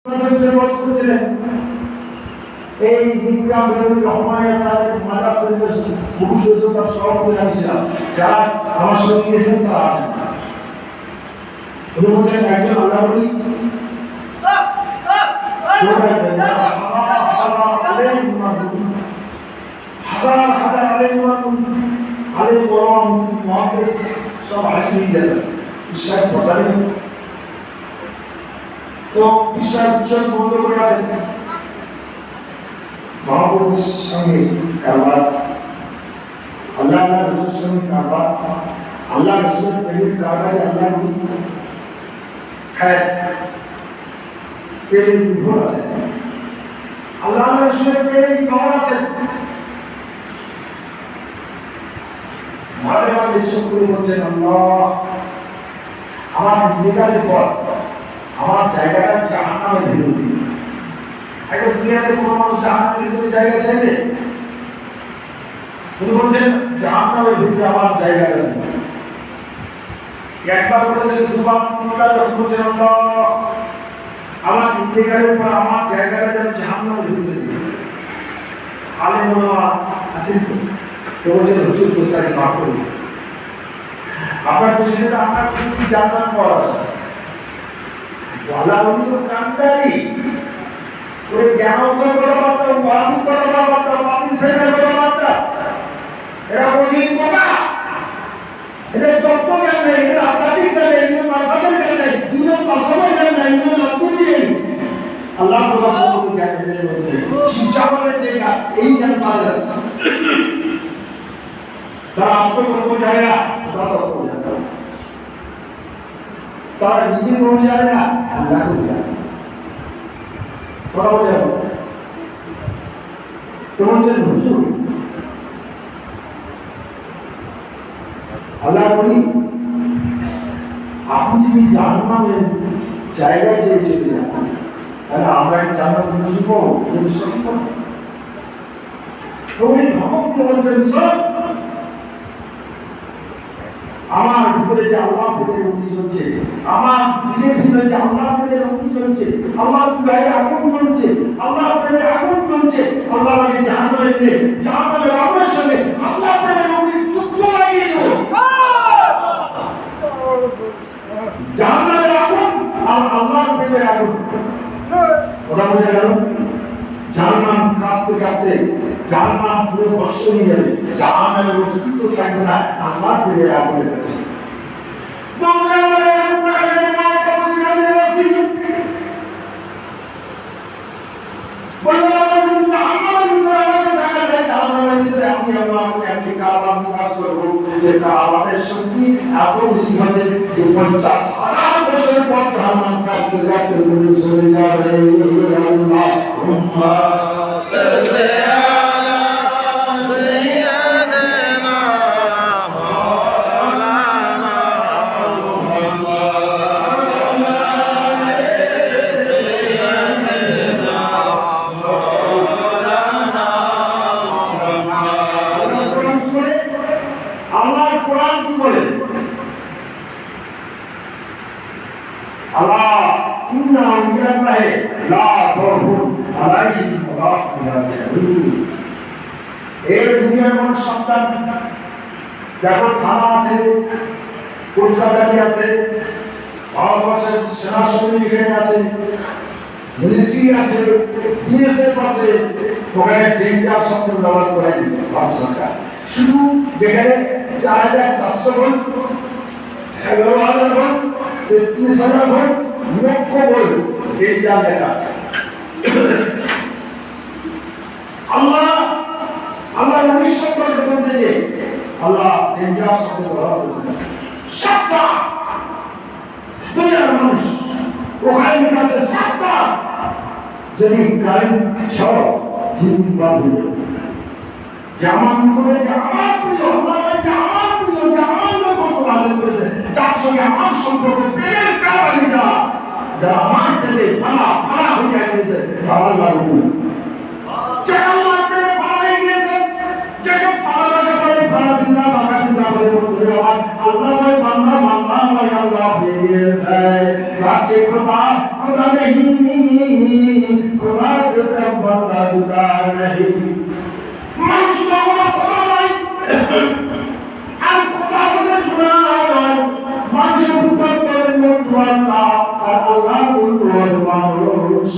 এই বিক্রম রহমানের সাথে মাদ্রাস পরিবেশ পুরুষ তার সভাপতি আমি ছিলাম, যারা আমার সঙ্গে গিয়েছেন তারা আছেন। উনি বলছেন একজন আল্লাহ বলি হাজার হাজার আলেম ওলামা মুফতি মুহাদ্দিস সব হাজির গেছেন বিশ্বাস প্রদানে। তো বিশ্বাস উচ্চারণ বন্ধ করে আছেন মহাপুরুষ সঙ্গে কারবার, আল্লাহ রসুলের সঙ্গে কারবার, আল্লাহ রসুলের প্রেমের কারবারে আল্লাহ খায় প্রেমের বিভোর আছে, আল্লাহ রসুলের প্রেমের বিভোর আছে। মাঝে মাঝে চোখ করে বলছেন আল্লাহ আমার ইন্তেকালের পর আমার জায়গাটা জাহান্নামের বিরুদ্ধে। একটা দুনিয়াতে কোনো মানুষ জাহান্নামের ভিতরে জায়গা চাইবে? উনি বলছেন জাহান্নামের ভিতরে আমার জায়গাটা নেই। একবার বলেছেন, দুবার, তিনবার যখন বলছেন আল্লাহ আমার ইন্তেকালের পর আমার জায়গাটা যেন জাহান্নামের ভিতরে নেই। আলেম ওলামা আছেন তো বলছেন হুজুর গোস্তারি মাফ করুন, আপনার বুঝলেন না আপনার কিছু জান্নাত পাওয়া আছে। আল্লাহ ওলি ও কান্দারি ওই জ্ঞানজ্ঞ কথাবার্তা, ওয়াদি কথাবার্তা, বাতিল ফেরার কথাবার্তা, এরা বুঝি বোকা, এদের তত্ত্ব জ্ঞান নেই, এদের আধ্যাত্মিক জ্ঞান নেই, এদের মারফতের জ্ঞান নেই, দুজন পাশাপাশি জ্ঞান নেই, এদের লক্ষ্যই নেই। আল্লাহ প্রকাশ জ্ঞান এদের মধ্যে শিক্ষাবলের যে জ্ঞান, এই জ্ঞান তাদের আছে। তারা আত্মকর্ম যায় না, তারা নিজে কোনো জানে না, আল্লাহ করে জানে। কথা বোঝাবো তো বলছেন হুজুর আল্লাহ বলি আপনি যদি জাহান্নামের জায়গায় চেয়ে চলে যান তাহলে আমরা জান্নাত বুঝবো, সঠিক করবো। তো উনি ধমক দিয়ে বলছেন সব আমার ভিতরে যে আল্লাহ প্রেমের অগ্নি চলছে, আমার দিলের ভিতরে যে আল্লাহ প্রেমের অগ্নি চলছে, আল্লাহ গায়ের আগুন চলছে, আল্লাহ প্রেমের আগুন চলছে, আল্লাহ আমাকে জাহান্নামে দিলে জাহান্নামের আগুনের সঙ্গে আল্লাহ প্রেমের অগ্নি যুদ্ধ লাগিয়ে দেব। জাহান্নামের আগুন আর আল্লাহ প্রেমের আগুন, ওটা বোঝা গেল? জাহান্নাম কাঁপতে কাঁপতে জাহান্নাম পুরো ভস্ম হয়ে যাবে, জাহান্নামের অস্তিত্ব থাকবে না আল্লাহ প্রেমের আগুনের কাছে। আমাদের শক্তি এত বেশি হবে যে 50,000 বছর পর জাহান্নাম কাঁপতে কাঁপতে চলে যাবে। থানা আছে, কোর্ট কাছারি আছে, ভারতবর্ষের সেনা সমিতি আছে, মিলিটারি আছে, বিএসএফ আছে, ওখানে ডেঞ্জার শব্দ ব্যবহার করেনি ভারত সরকার। শুধু যেখানে 4,400 ভোট, 11,000 ভোট, 33,000 ভোট, লক্ষ ভোট ডেঞ্জার লেখা আছে। আল্লাহ উনিশ সম্পর্কে বলতে যে আল্লাহ ডেঞ্জার শব্দ ব্যবহার করেছেন। সাবধান দুনিয়ার মানুষ, ওখানে লেখা আছে সাবধান, যদি কারেন্ট ছাড় জীবন বাদ হয়ে যাবে। যে আমার নিকটে যে আমার প্রিয়, আল্লাহ যে আমার প্রিয়, যে আমার নিকট নাযিল করেছে, যার সঙ্গে আমার সম্পর্ক প্রেমের কারণে যারা আমার প্রেমে ফানা হয়ে গেছে, তারা আল্লাহর প্রিয়। যারা আল্লাহর প্রেমে ফানা হয়ে গিয়েছে, যাকে ফানা লাগা বলে ফানা বিন্দা বাঁকা বিন্দা বলে বলতে আমার আল্লাহ বলে বান্দা বান্দা বলে আল্লাহ হয়ে গিয়েছে। যার যে খোদা নেই खुदा से कब बंदा जुदा नहीं মানুষ কখনো খোলা নয় আর খোলা হলে জুড়া নয় মানুষের উপর করেন বন্ধু আল্লাহ আর আল্লাহ বন্ধু মানুষ